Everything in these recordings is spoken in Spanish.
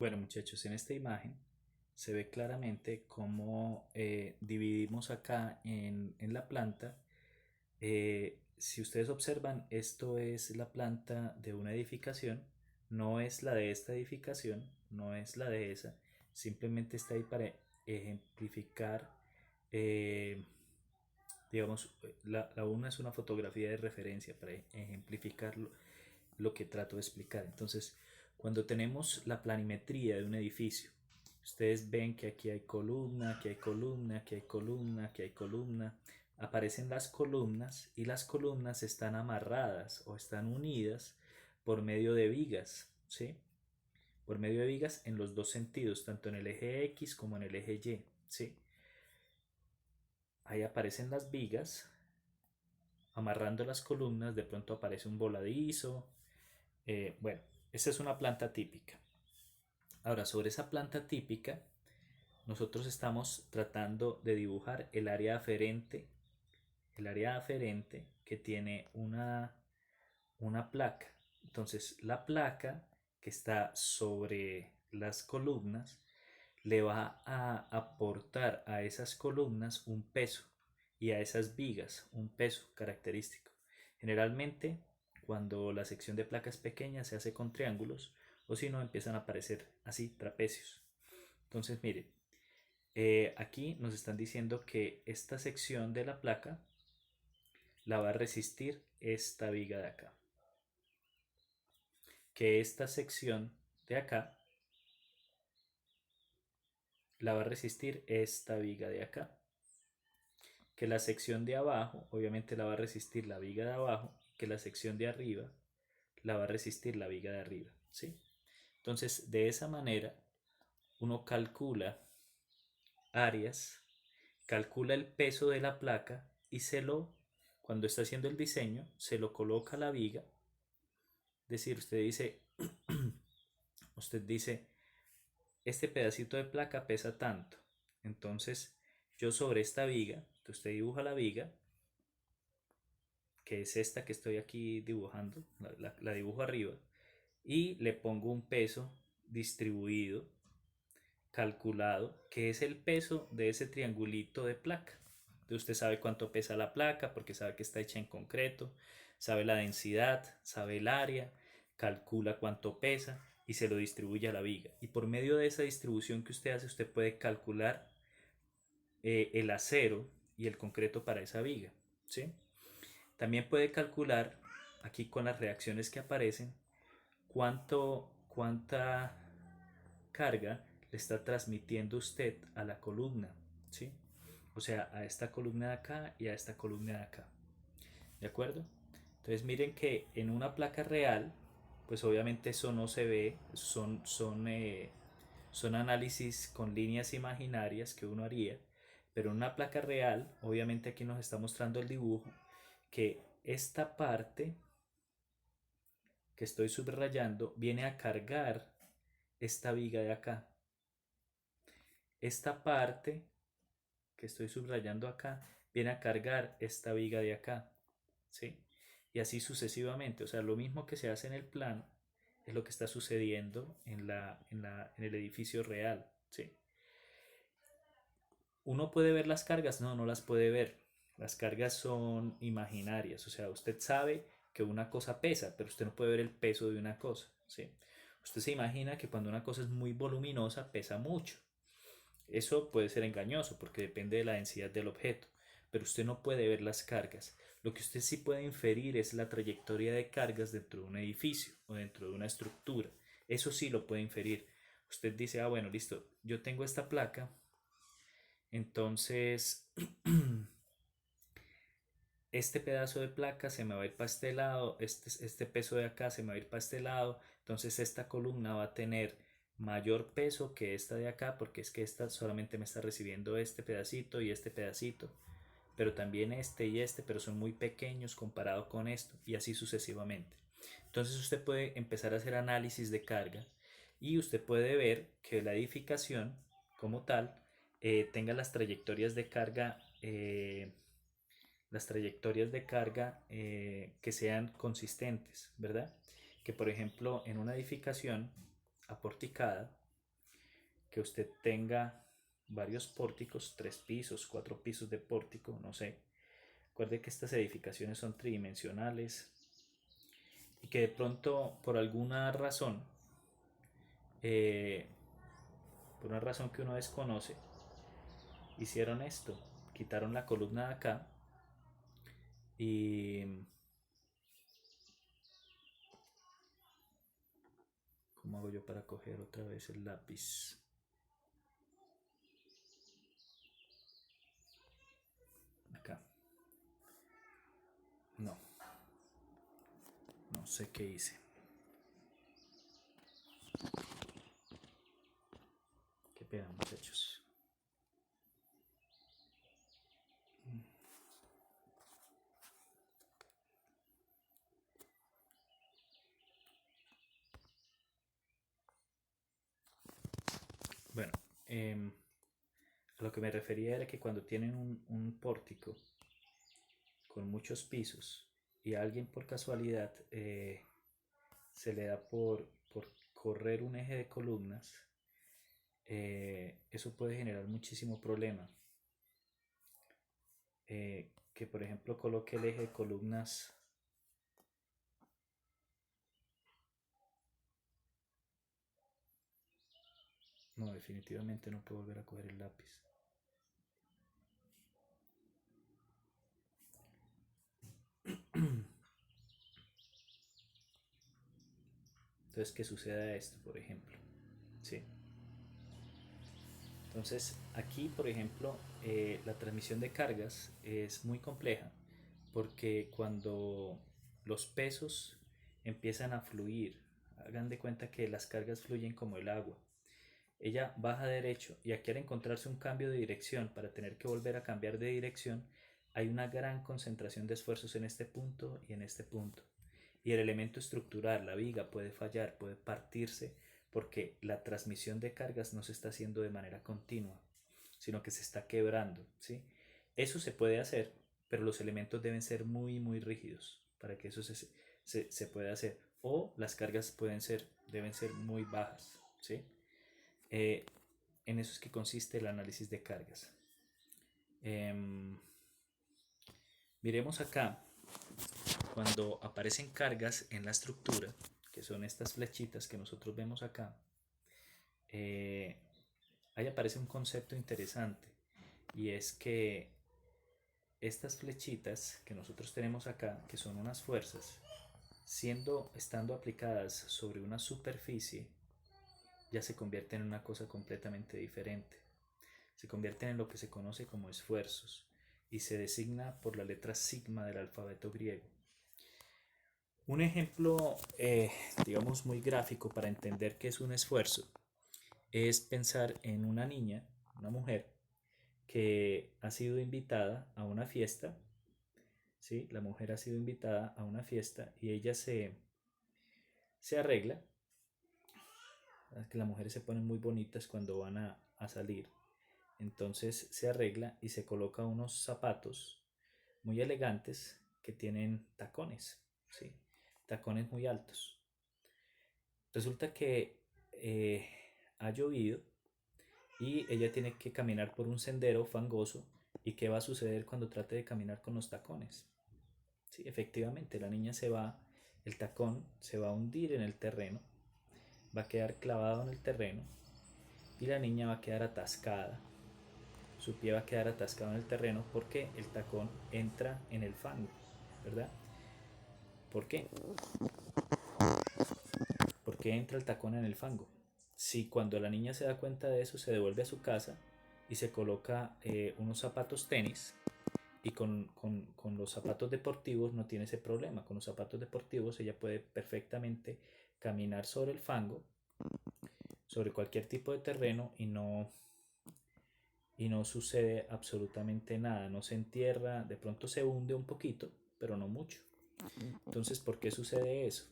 Bueno, muchachos, en esta imagen se ve claramente cómo dividimos acá en la planta. Si ustedes observan, esto es la planta de una edificación, no es la de esta edificación, no es la de esa, simplemente está ahí para ejemplificar, eh, digamos, la una es una fotografía de referencia para ejemplificar lo que trato de explicar. Entonces, cuando tenemos la planimetría de un edificio, ustedes ven que aquí hay columna, aquí hay columna, aquí hay columna, aquí hay columna. Aparecen las columnas y las columnas están amarradas o están unidas por medio de vigas, ¿sí? Por medio de vigas en los dos sentidos, tanto en el eje X como en el eje Y, ¿sí? Ahí aparecen las vigas amarrando las columnas, de pronto aparece un voladizo. Bueno, esa es una planta típica. Ahora, sobre esa planta típica, nosotros estamos tratando de dibujar el área aferente que tiene una placa. Entonces, la placa que está sobre las columnas le va a aportar a esas columnas un peso y a esas vigas un peso característico. Generalmente, cuando la sección de placa es pequeña, se hace con triángulos o si no, empiezan a aparecer así trapecios. Entonces, mire, aquí nos están diciendo que esta sección de la placa la va a resistir esta viga de acá, que esta sección de acá la va a resistir esta viga de acá, que la sección de abajo obviamente la va a resistir la viga de abajo, que la sección de arriba la va a resistir la viga de arriba, ¿sí? Entonces, de esa manera, uno calcula áreas, calcula el peso de la placa y cuando está haciendo el diseño, se lo coloca a la viga. Es decir, usted dice, este pedacito de placa pesa tanto. Entonces, yo sobre esta viga, usted dibuja la viga, que es esta que estoy aquí dibujando, la dibujo arriba, y le pongo un peso distribuido, calculado, que es el peso de ese triangulito de placa. Entonces usted sabe cuánto pesa la placa porque sabe que está hecha en concreto, sabe la densidad, sabe el área, calcula cuánto pesa y se lo distribuye a la viga. Y por medio de esa distribución que usted hace, usted puede calcular el acero y el concreto para esa viga, ¿sí? También puede calcular, aquí con las reacciones que aparecen, cuánta carga le está transmitiendo usted a la columna, ¿sí? O sea, a esta columna de acá y a esta columna de acá. ¿De acuerdo? Entonces miren que en una placa real, pues obviamente eso no se ve, son análisis con líneas imaginarias que uno haría, pero en una placa real, obviamente aquí nos está mostrando el dibujo, que esta parte que estoy subrayando viene a cargar esta viga de acá. Esta parte que estoy subrayando acá viene a cargar esta viga de acá, ¿sí? Y así sucesivamente, o sea, lo mismo que se hace en el plano es lo que está sucediendo en el edificio real, ¿sí? ¿Uno puede ver las cargas? No, no las puede ver. Las cargas son imaginarias, o sea, usted sabe que una cosa pesa, pero usted no puede ver el peso de una cosa, ¿sí? Usted se imagina que cuando una cosa es muy voluminosa pesa mucho. Eso puede ser engañoso porque depende de la densidad del objeto, pero usted no puede ver las cargas. Lo que usted sí puede inferir es la trayectoria de cargas dentro de un edificio o dentro de una estructura. Eso sí lo puede inferir. Usted dice, ah, bueno, listo, yo tengo esta placa, entonces este pedazo de placa se me va a ir para este lado, este peso de acá se me va a ir para este lado, entonces esta columna va a tener mayor peso que esta de acá porque es que esta solamente me está recibiendo este pedacito y este pedacito, pero también este y este, pero son muy pequeños comparado con esto y así sucesivamente. Entonces usted puede empezar a hacer análisis de carga y usted puede ver que la edificación como tal tenga las trayectorias de carga que sean consistentes, ¿verdad? Que por ejemplo en una edificación aporticada que usted tenga varios pórticos, 3 pisos, 4 pisos de pórtico, no sé. Recuerde que estas edificaciones son tridimensionales y que de pronto por alguna razón, eh, por una razón que uno desconoce, hicieron esto. Quitaron la columna de acá y... ¿Cómo hago yo para coger otra vez el lápiz? Acá. No, no sé qué hice. Qué pena, muchachos. Bueno, a lo que me refería era que cuando tienen un pórtico con muchos pisos y a alguien por casualidad se le da por correr un eje de columnas, eso puede generar muchísimo problema. Que por ejemplo coloque el eje de columnas. No, definitivamente no puedo volver a coger el lápiz. Entonces que suceda esto, por ejemplo. ¿Sí? Entonces aquí, por ejemplo, la transmisión de cargas es muy compleja porque cuando los pesos empiezan a fluir, hagan de cuenta que las cargas fluyen como el agua. Ella baja derecho y aquí al encontrarse un cambio de dirección para tener que volver a cambiar de dirección, hay una gran concentración de esfuerzos en este punto y en este punto. Y el elemento estructural, la viga, puede fallar, puede partirse porque la transmisión de cargas no se está haciendo de manera continua, sino que se está quebrando, ¿sí? Eso se puede hacer, pero los elementos deben ser muy, muy rígidos para que eso se pueda hacer. O las cargas deben ser muy bajas, ¿sí? Eh, en eso es que consiste el análisis de cargas. Miremos acá, cuando aparecen cargas en la estructura, que son estas flechitas que nosotros vemos acá, ahí aparece un concepto interesante y es que estas flechitas que nosotros tenemos acá, que son unas fuerzas, estando aplicadas sobre una superficie, ya se convierten en una cosa completamente diferente. Se convierten en lo que se conoce como esfuerzos y se designa por la letra sigma del alfabeto griego. Un ejemplo, digamos, muy gráfico para entender qué es un esfuerzo es pensar en una niña, una mujer, que ha sido invitada a una fiesta. ¿Sí? La mujer ha sido invitada a una fiesta y ella se arregla. Es que las mujeres se ponen muy bonitas cuando van a salir. Entonces se arregla y se coloca unos zapatos muy elegantes que tienen tacones, ¿sí? Tacones muy altos. Resulta que ha llovido y ella tiene que caminar por un sendero fangoso. ¿Y qué va a suceder cuando trate de caminar con los tacones? Sí, efectivamente, el tacón se va a hundir en el terreno, va a quedar clavado en el terreno y la niña va a quedar atascada. Su pie va a quedar atascado en el terreno porque el tacón entra en el fango, ¿verdad? ¿Por qué? ¿Por qué entra el tacón en el fango? Si cuando la niña se da cuenta de eso se devuelve a su casa y se coloca unos zapatos tenis y con los zapatos deportivos no tiene ese problema. Con los zapatos deportivos ella puede perfectamente caminar sobre el fango, sobre cualquier tipo de terreno y no sucede absolutamente nada, no se entierra, de pronto se hunde un poquito, pero no mucho. Entonces, ¿por qué sucede eso?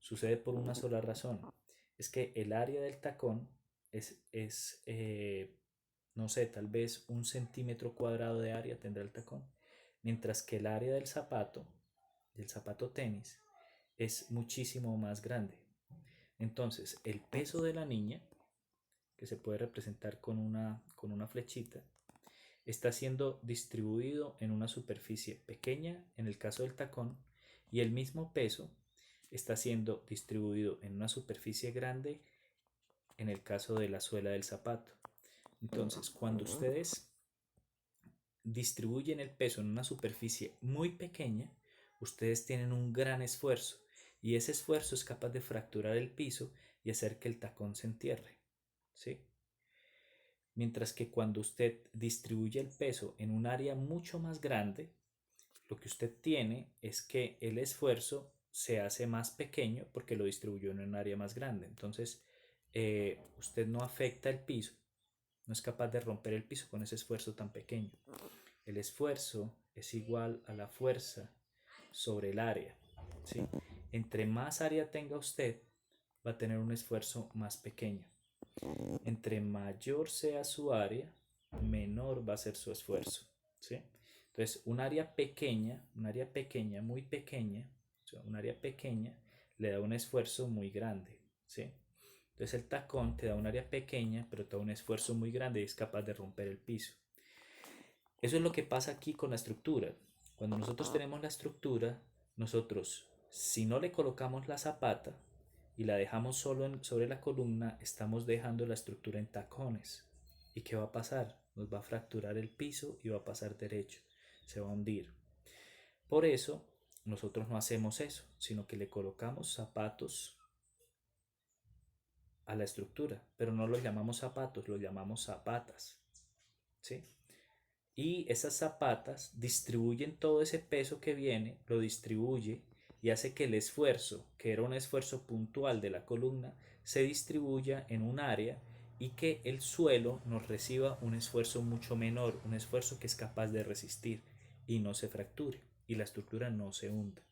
Sucede por una sola razón. Es que el área del tacón es no sé, tal vez 1 centímetro cuadrado de área tendrá el tacón, mientras que el área del zapato tenis, es muchísimo más grande. Entonces, el peso de la niña, que se puede representar con una flechita, está siendo distribuido en una superficie pequeña en el caso del tacón, y el mismo peso está siendo distribuido en una superficie grande en el caso de la suela del zapato. Entonces, cuando ustedes distribuyen el peso en una superficie muy pequeña, ustedes tienen un gran esfuerzo, y ese esfuerzo es capaz de fracturar el piso y hacer que el tacón se entierre, ¿sí? Mientras que cuando usted distribuye el peso en un área mucho más grande, lo que usted tiene es que el esfuerzo se hace más pequeño porque lo distribuyó en un área más grande. Entonces, usted no afecta el piso, no es capaz de romper el piso con ese esfuerzo tan pequeño. El esfuerzo es igual a la fuerza sobre el área, ¿sí? Entre más área tenga usted, va a tener un esfuerzo más pequeño. Entre mayor sea su área, menor va a ser su esfuerzo, ¿sí? Entonces, un área pequeña, muy pequeña, o sea, un área pequeña le da un esfuerzo muy grande, ¿sí? Entonces el tacón te da un área pequeña, pero te da un esfuerzo muy grande y es capaz de romper el piso. Eso es lo que pasa aquí con la estructura. Cuando nosotros tenemos la estructura, nosotros, si no le colocamos la zapata y la dejamos solo sobre la columna, estamos dejando la estructura en tacones. ¿Y qué va a pasar? Nos va a fracturar el piso y va a pasar derecho, se va a hundir. Por eso, nosotros no hacemos eso, sino que le colocamos zapatos a la estructura, pero no los llamamos zapatos, los llamamos zapatas, ¿sí? Y esas zapatas distribuyen todo ese peso que viene, lo distribuye y hace que el esfuerzo, que era un esfuerzo puntual de la columna, se distribuya en un área y que el suelo nos reciba un esfuerzo mucho menor, un esfuerzo que es capaz de resistir y no se fracture y la estructura no se hunda.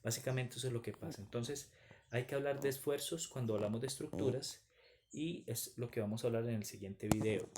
Básicamente eso es lo que pasa. Entonces hay que hablar de esfuerzos cuando hablamos de estructuras, y es lo que vamos a hablar en el siguiente video.